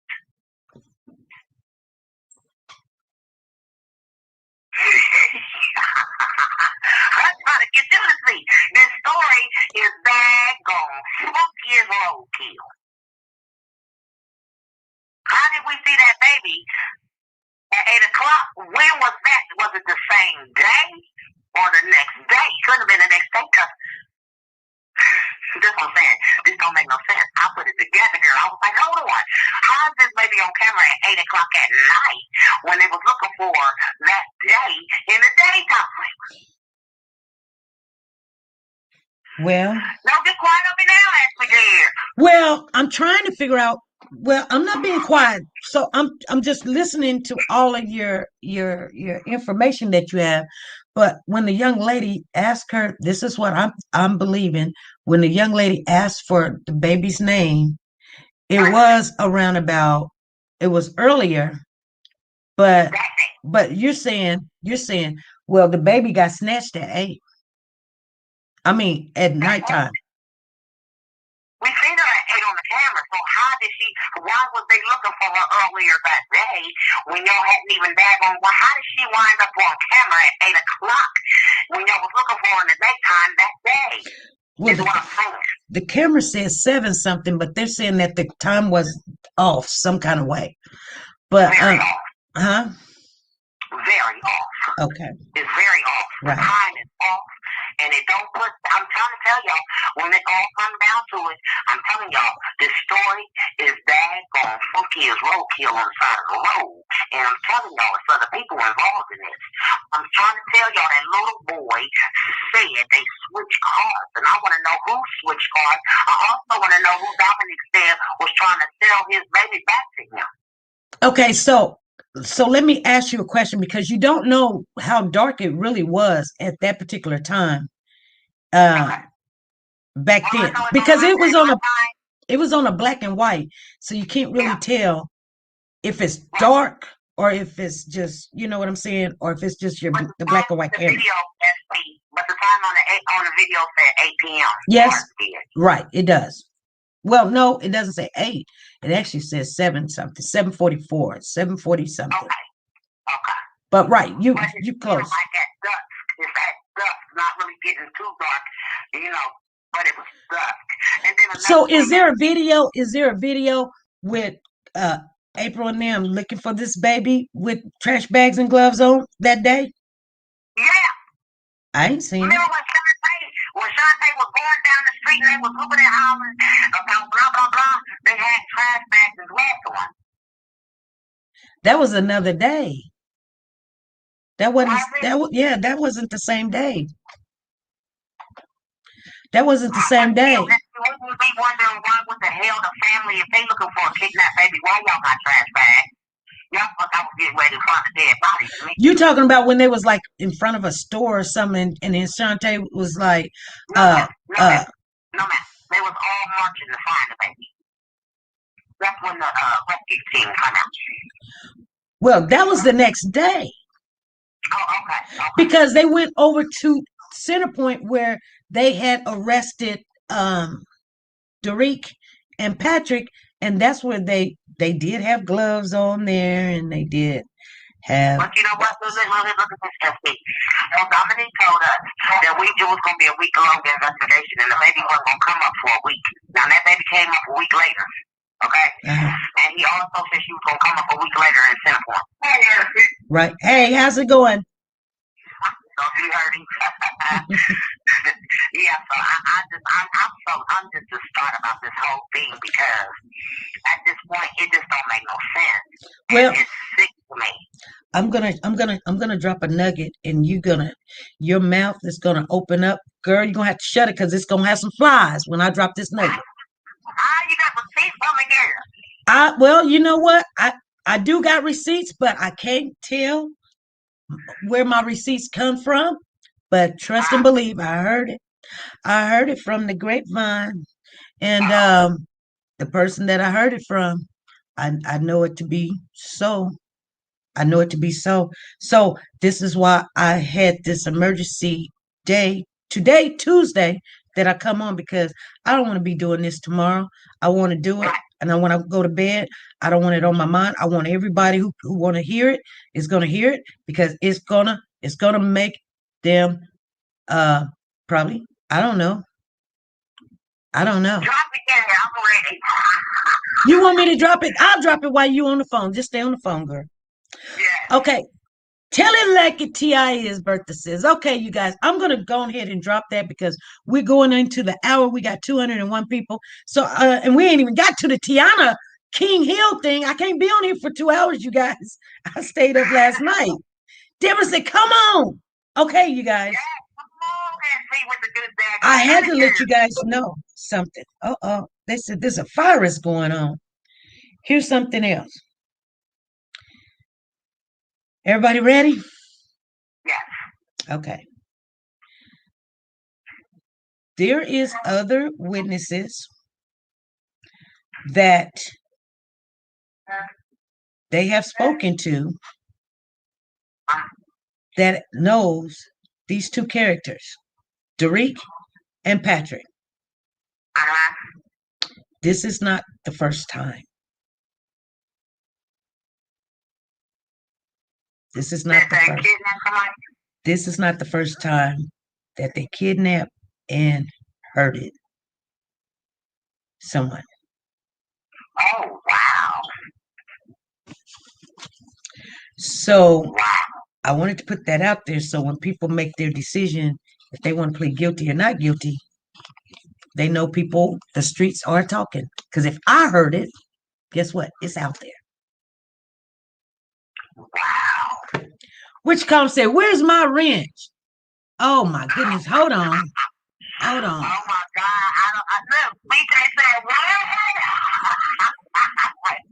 I'm trying to get you to see. This story is daggone funky as roadkill. How did we see that baby at 8 o'clock? When was that? Was it the same day or the next day? Couldn't have been the next day because this what I'm saying. This don't make no sense. I put it together, girl. I was like, hold on. How is this baby on camera at 8 o'clock at night when they was looking for that day in the daytime? Well, Don't get quiet on me now, Ashley dear. well, I'm trying to figure out. Well, I'm not being quiet, so I'm just listening to all of your information that you have. But when the young lady asked her, this is what I'm believing. When the young lady asked for the baby's name, it was around about. It was earlier, but you're saying, well, the baby got snatched at 8. I mean, at nighttime. We seen her at 8 on the camera, so how did she, why was they looking for her earlier that day when y'all hadn't even daggone, well, how did she wind up on camera at 8 o'clock when y'all was looking for her in the daytime that day? Well, the camera says 7 something, but they're saying that the time was off some kind of way. But, very off. Huh? Very off. Okay. It's very off. Right. The time is off. And it don't put, I'm trying to tell y'all, when it all comes down to it, I'm telling y'all, this story is daggone funky as roadkill on the side of the road. And I'm telling y'all, it's other people involved in this. I'm trying to tell y'all that little boy said they switched cars. And I want to know who switched cars. I also want to know who Dominic said was trying to sell his baby back to him. Okay, so let me ask you a question, because you don't know how dark it really was at that particular time, back then, because it was on a black and white, so you can't really tell if it's dark or if it's just, you know what I'm saying, or if it's just the black and white camera. But the time on the video said 8 p.m. Yes, right, it does. Well, no, it doesn't say 8. It actually says 7 something, 7:44, 7:40 something. Okay. But right, you close. Like that dusk. It's that dusk, not really getting too dark, you know, but it was dusk. And then so is there a video? Is there a video with April and them looking for this baby with trash bags and gloves on that day? Yeah. I ain't seen it. Remember when Shantae was going down the street and they was hooping and hollering about blah, blah, blah? They had trash bags and gloves on. That was another day. That wasn't Was it? that wasn't the same day. That wasn't the same day. Wouldn't you be wondering why what the hell the family, if they looking for a kidnapped baby, why y'all got trash bags? Y'all thought I was getting ready to find a dead body. You talking about when they was like in front of a store or something, and then Shantae was like, No, ma'am. No, ma'am. No, ma'am. They was all marching to find the baby. That's when the rescue team come out. well, that was the next day Oh, okay. because they went over to Centerpoint where they had arrested Derek and Patrick, and that's where they did have gloves on there, and they did have. But you know what? Look at this, SC. So Dominique told us that it was going to be a week-long investigation, and the baby wasn't going to come up for a week. Now, that baby came up a week later, okay? And he also said she was going to come up a week later in Centerpoint. Right. Hey, how's it going? So you heard him. Yeah, so I'm just distraught about this whole thing because at this point it just don't make no sense. Well, it's sick to me. I'm gonna drop a nugget, and your mouth is gonna open up, girl. You're gonna have to shut it because it's gonna have some flies when I drop this nugget. You got receipts from me here. Well, you know what? I do got receipts, but I can't tell where my receipts come from. But trust and believe, I heard it. I heard it from the grapevine, and the person that I heard it from, I know it to be so. I know it to be so. So this is why I had this emergency day today, Tuesday, that I come on because I don't want to be doing this tomorrow. I want to do it, and I want to go to bed. I don't want it on my mind. I want everybody who want to hear it is going to hear it because it's gonna make them probably. I don't know. Drop it in there. I'm ready. You want me to drop it? I'll drop it while you on the phone. Just stay on the phone, girl. Yeah. Okay. Tell it like it T.I.'s Bertha says. Okay, you guys, I'm going to go ahead and drop that because we're going into the hour. We got 201 people. So, and we ain't even got to the Tiana King Hill thing. I can't be on here for 2 hours, you guys. I stayed up last night. Deborah said, come on. Okay, you guys. Yeah, come on and see what the good bag I had to let you guys know something. They said there's a virus going on. Here's something else. Everybody ready? Yes. Okay. There is other witnesses that they have spoken to that knows these two characters, Derek and Patrick. This is not the first time. This is not the first. This is not the first time that they kidnapped and hurted someone. Oh, wow. So I wanted to put that out there so when people make their decision, if they want to plead guilty or not guilty, they know people, the streets are talking. Because if I heard it, guess what? It's out there. Wow. Which comes said, where's my wrench? Oh my goodness. Hold on. Hold on. Oh my God. Look, BJ said, what?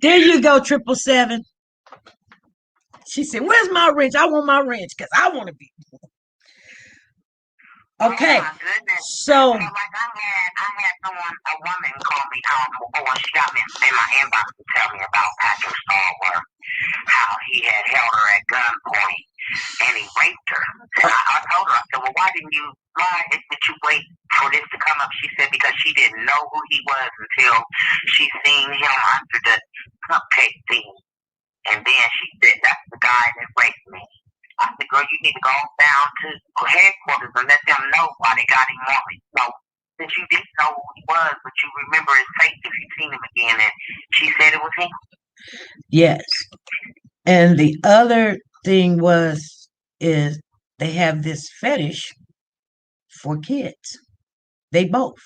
There you go, 777. She said, where's my wrench? I want my wrench because I want to be. Okay. Oh my goodness. So like I had a woman call me before she got me in my inbox to tell me about Patrick Stallworth, how he had held her at gunpoint and he raped her. And I told her, I said, well, why did you wait for this to come up? She said, because she didn't know who he was until she seen him under the cupcake thing. And then she said, that's the guy that raped me. I said, girl, you need to go down to headquarters and let them know why they got him on it. So, since you didn't know who he was, but you remember his face if you seen him again, and she said it was him. Yes. And the other thing is they have this fetish for kids. They both.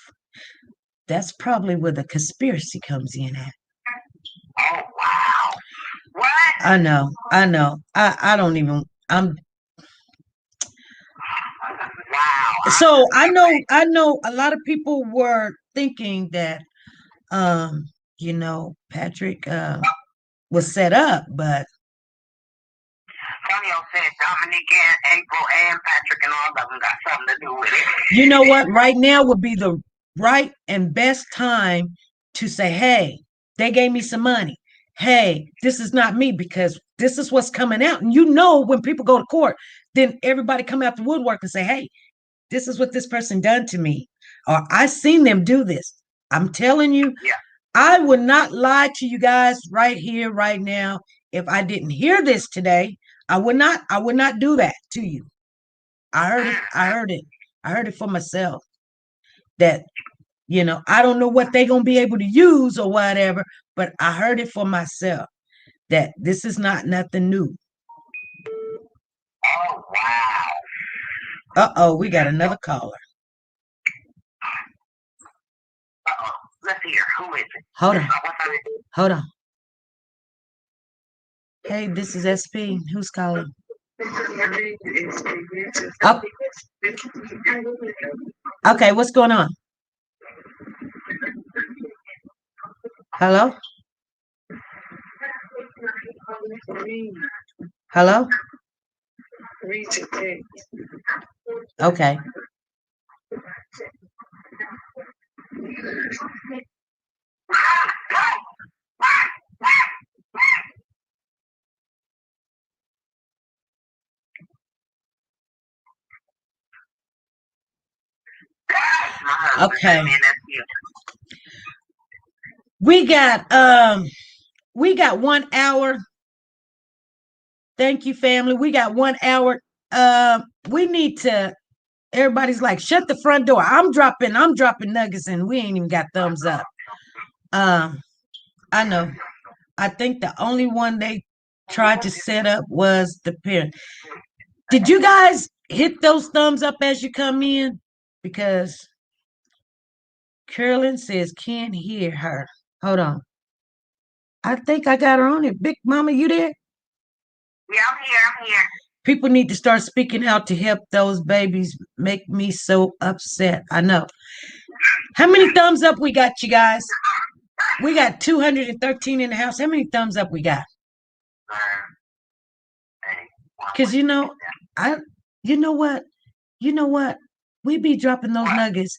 That's probably where the conspiracy comes in at. Oh wow. What? I know. I don't even I'm Wow. so I know a lot of people were thinking that Patrick was set up, but Tonio said Dominic and April and Patrick and all of them got something to do with it. you know what? Right now would be the right and best time to say, hey, they gave me some money. Hey, this is not me because this is what's coming out. And when people go to court, then everybody come out the woodwork and say, hey, this is what this person done to me. Or I seen them do this. I'm telling you, Yeah. I would not lie to you guys right here, right now. If I didn't hear this today, I would not do that to you. I heard it. I heard it for myself that, I don't know what they're going to be able to use or whatever, but I heard it for myself that this is not nothing new. Oh wow. Uh-oh, we got another caller. Uh-oh. Let's hear. Who is it? Hold on. What's her name? Hold on. Hey, this is SP. Who's calling? Oh, okay, what's going on? Hello? Hello? Okay. My husband. Okay. Man, that's you. We got 1 hour. Thank you, family. We got 1 hour. We need to everybody's like, shut the front door. I'm dropping nuggets and we ain't even got thumbs up. I know. I think the only one they tried to set up was the parent. Did you guys hit those thumbs up as you come in? Because Carolyn says can't hear her. Hold on. I think I got her on it. Big Mama, you there? Yeah, I'm here. People need to start speaking out to help those babies. Make me so upset. I know. How many thumbs up we got, you guys? We got 213 in the house. How many thumbs up we got? Because you know what? We be dropping those nuggets.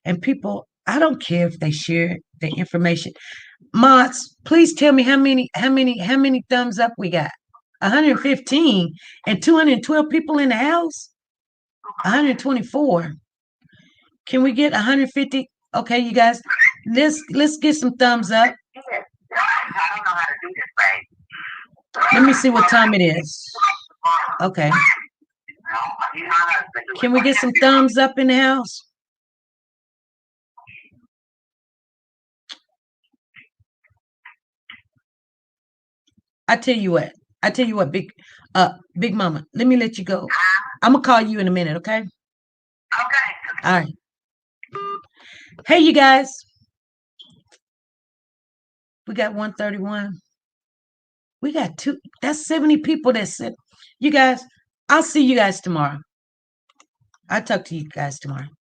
And people, I don't care if they share the information. Mods, please tell me how many thumbs up we got. 115 and 212 people in the house. 124. Can we get 150? Okay, you guys, let's get some thumbs up. I don't know how to do this, babe. Let me see what time it is. Okay. Can we get some thumbs up in the house? I tell you what, Big Mama, let me let you go. I'm gonna call you in a minute, okay? Okay. All right. Hey, you guys. We got 131. We got two. That's 70 people that said, you guys, I'll see you guys tomorrow. I'll talk to you guys tomorrow.